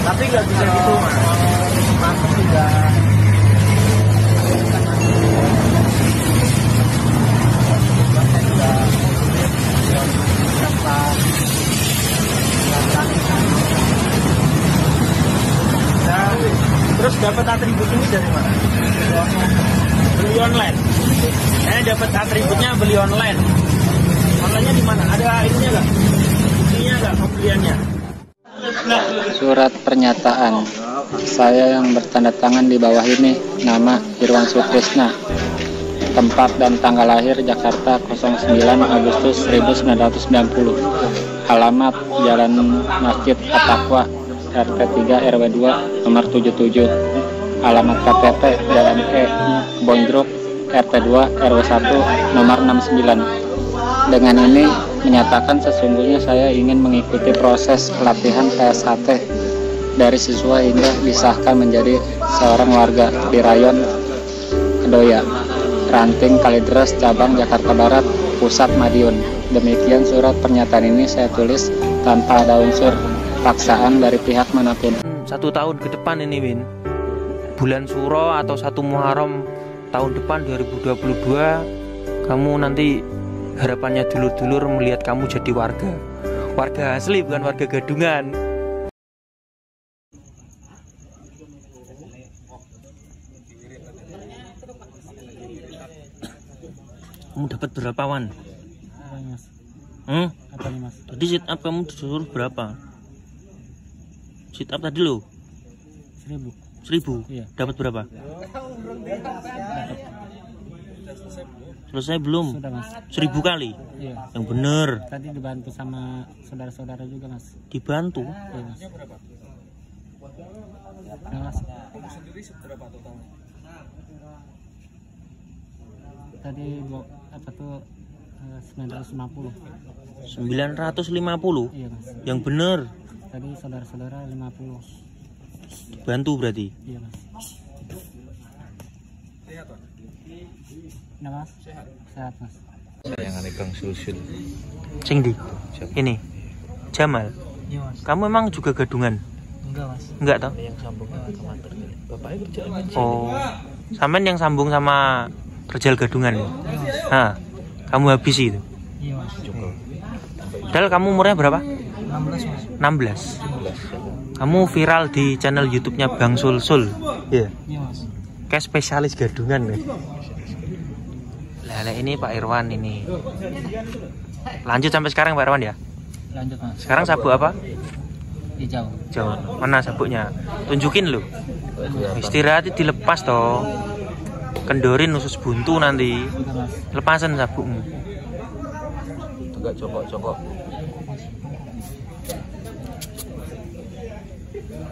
Tapi nggak bisa gitu mas. Masuk juga. Terus dapat atribut ini dari mana? Beli online. Saya dapat atributnya beli online. Online-nya di mana? Ada ininya nggak? Buktinya nggak pembeliannya? Surat pernyataan. Saya yang bertanda tangan di bawah ini, nama Irwan Sutrisna. Tempat dan tanggal lahir Jakarta 09 Agustus 1990. Alamat Jalan Masjid At-Taqwa RT 3 RW 2 nomor 77. Alamat KTP Jalan E Bonjruk RT 2 RW 1 nomor 69. Dengan ini menyatakan sesungguhnya saya ingin mengikuti proses pelatihan PSHT dari siswa hingga disahkan menjadi seorang warga di rayon Kedoya, Ranting Kalideres, cabang Jakarta Barat, pusat Madiun. Demikian surat pernyataan ini saya tulis tanpa ada unsur paksaan dari pihak manapun. 1 tahun ke depan ini Win, bulan Suro atau 1 Muharram tahun depan 2022, kamu nanti harapannya dulur-dulur melihat kamu jadi warga asli, bukan warga gadungan. Kamu dapat berapa Wan? Apa nih mas? Tadi sit up kamu disuruh berapa? Sit up tadi lo? 1000. Iya. Dapat berapa? Selesai belum? Sudah mas. 1000 kali? Iya. Yang bener. Tadi dibantu sama saudara-saudara juga mas. Dibantu? Iya mas. Nah, mas. Tadi apa tuh 950. 950? Iya mas. Yang bener. Tadi saudara-saudara 50. Bantu berarti? Iya mas. Sehat pak? Nah mas? Sehat mas. Sayangane Bang Sulsul. Sing di? Ini? Jamal? Iya mas. Kamu emang juga gadungan? Enggak mas. Enggak toh? Yang sambung ke Mater. Bapaknya kerja MNC. Oh, sampean yang sambung sama Rejal Gadungan ya? Nah, kamu habis itu? Iya mas. Cukup. Padahal kamu umurnya berapa? 16 mas. 16. Kamu viral di channel YouTube-nya Bang Sulsul. Iya. Iya mas. Kayak spesialis gadungan nih. Nah, ini Pak Irwan ini. Lanjut sampai sekarang Pak Irwan ya? Lanjut mas. Sekarang sabuk apa? Hijau. Jauh. Mana sabuknya? Tunjukin lu. Istirahat dilepas toh. Kendorin usus buntu nanti. Sudah mas. Lepasan sabukmu. Enggak cokok-cokok.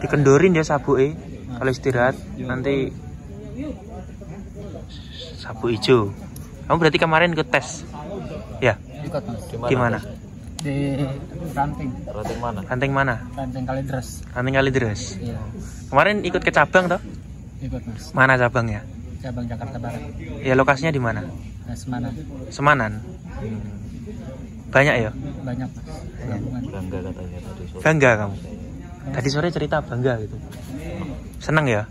Dikendorin ya sabuknya. Kalau istirahat nanti sabuk hijau. Kamu berarti kemarin ikut tes? Ya. Ikut mas. Di mana? Di Ranting. Ranting mana? Ranting mana? Ranting Kalideres. Ranting Kalideres. Iya. Kemarin ikut ke cabang toh? Ikut mas. Mana cabangnya? Cabang Jakarta Barat. Ya lokasinya di mana? Semana. Semanan. Banyak ya? Banyak mas. Gabungan. Bangga katanya tadi sore. Bangga kamu? Tadi sore cerita bangga gitu. Seneng ya?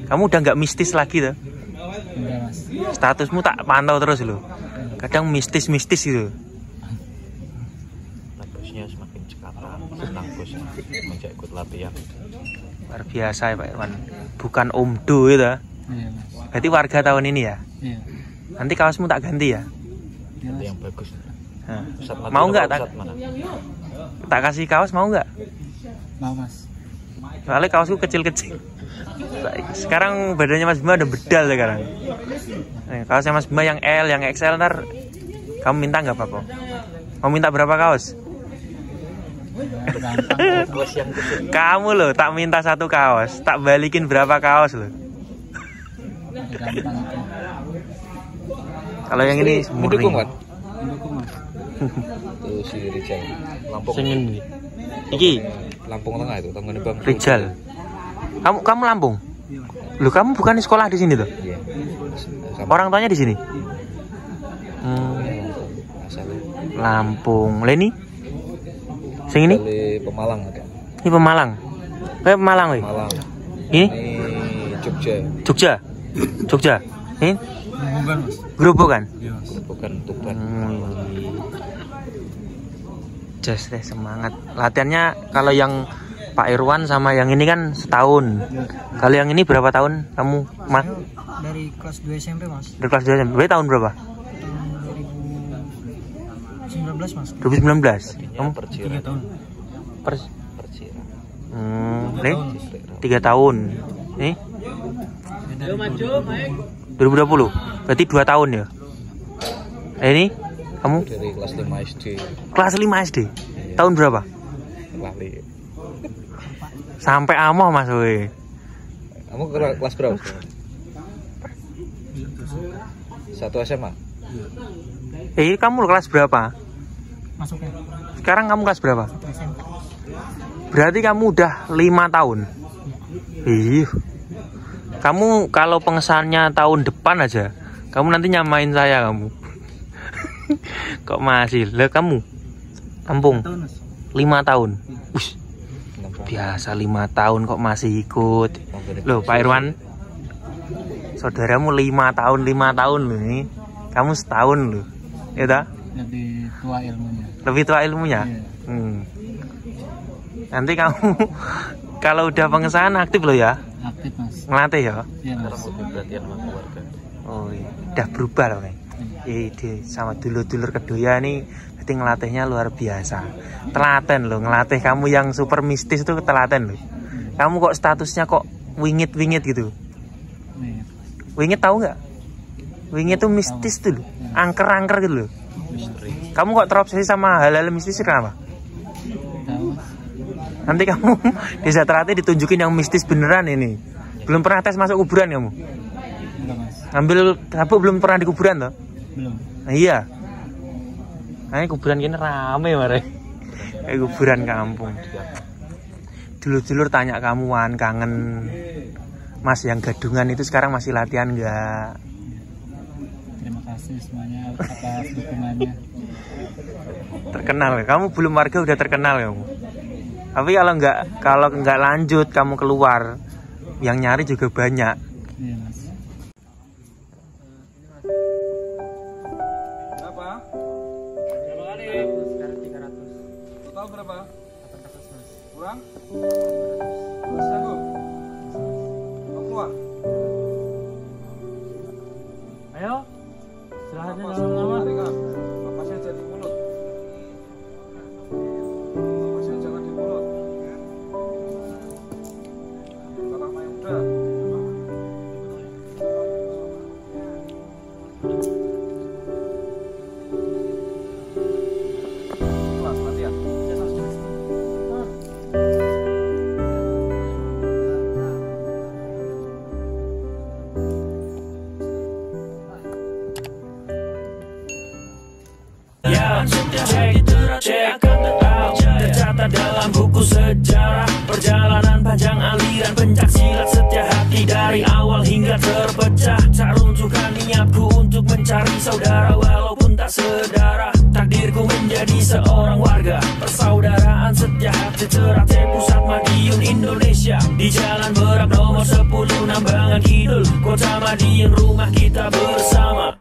Kamu udah nggak mistis lagi tuh? Enggak mas. Statusmu tak pantau terus loh. Kadang mistis-mistis gitu. Bosnya semakin cekatan. Senang bos menjak ikut latihan. Luar biasa ya Pak Irwan. Bukan omdo itu. Iya mas. Berarti warga tahun ini ya? Iya. Nanti kaosmu tak ganti ya? Iya mas. Yang bagus. Nah. Pusat Mater Mau nggak apa tak? pusat mana? Tak kasih kaos mau nggak? Mau mas. Soalnya kaosku kecil-kecil. Sekarang badannya Mas Bima udah bedal sekarang. Kaosnya Mas Bima yang L, yang XL ntar kamu minta nggak apa-apa? Mau minta berapa kaos? Gampang. Bos yang kecil. Kamu loh tak minta 1 kaos, tak balikin berapa kaos loh. Gampang itu. Kalau yang ini mendukung murni. Wan. Mendukung mas. Tuh si Rijal. Lampung. Sing ini. Iki Lampung Tengah itu, tanggane Bang. Rijal. Kamu Lampung? Loh kamu bukan sekolah di sini tuh? Iya. Orang tuanya di sini? Asalnya. Lampung. Leni? Sing ini? Dari Pemalang ada. Ini Pemalang. Kayak Pemalang weh. Pemalang. Ini? Ini Jogja. Jogja. Jogja. Ini? Bukan mas. Gerobokan. Iya mas. Bukan Tuban. Just deh, semangat. Latihannya kalau yang Pak Irwan sama yang ini kan setahun. Kalau yang ini berapa tahun kamu, Mas? Dari kelas 2 SMP mas. Dari kelas 2 SMP. Tahun berapa? Tahun 2019 mas. 2019. Kamu? Perciran. 3 tahun. Perciran. Nih? 3 tahun. Nih? 2020. Berarti 2 tahun ya? Ini? Kamu? Dari kelas 5 SD. Kelas 5 SD. Tahun berapa? Lali. Sampai amoh Mas we. Kamu kelas berapa? 1 SMA. Kamu kelas berapa? Masuknya. Sekarang kamu kelas berapa? SMP. Berarti kamu udah 5 tahun. Ih. Kamu kalau pengesahannya tahun depan aja, kamu nanti nyamain saya kamu. Kok masih? Lah kamu kampung 5 tahun. Ush, biasa 5 tahun kok masih ikut. Loh Pak Irwan, saudaramu 5 tahun loh ini. Kamu setahun loh. Ya tak? Lebih tua ilmunya. Lebih tua ilmunya. Iya. Nanti kamu kalau udah pengesahan aktif loh ya. Aktif mas. Ngelatih ya. Iya mas. Perhatian sama keluarga. Oh iya. Udah berubah loh nih. Sama dulur-dulur kedua nih, berarti ngelatihnya luar biasa. Telaten loh, ngelatih kamu yang super mistis itu telaten loh. Kamu kok statusnya kok wingit-wingit gitu. Iya. Wingit tahu nggak? Wingit tuh mistis tuh loh. Angker-angker gitu loh. Kamu kok terobsesi sama hal-hal mistis kenapa? Tahu mas. Nanti kamu di Zatrate ditunjukin yang mistis beneran ini. Belum pernah tes masuk kuburan kamu? Enggak mas. Ngambil tabuk belum pernah di kuburan toh? Belum. Nah, iya. Nah, kuburan kini rame mare. Kayak kuburan kampung. Dulur-dulur tanya kamu wan kangen Mas yang gadungan itu sekarang masih latihan enggak? Terima kasih semuanya atas dukungannya. Terkenal. Kamu belum warga udah terkenal kamu. Tapi kalau nggak lanjut kamu keluar, yang nyari juga banyak. Iya mas. Berapa? Berapa kali? Sekarang 300. Total berapa? 800 mas. Kurang? Masih sanggup? Mau keluar? Ayo. Silahkan Lepas lama-lama. tarik. Lepasnya jangan di mulut. Lepasnya jangan di mulut. Kalau main udah. Kelas latihan. Tercatat dalam buku sejarah perjalanan panjang aliran pencak silat setia hati dari awal hingga terpecah. Tak runtuhkan niatku untuk mencari saudara walaupun tak sedara. Takdirku menjadi seorang warga persaudaraan setia hati Ternate Pusat Madiun Indonesia. Di Jalan Merak nomor 10 Nambangan Kidul Kota Madiun rumah kita bersama.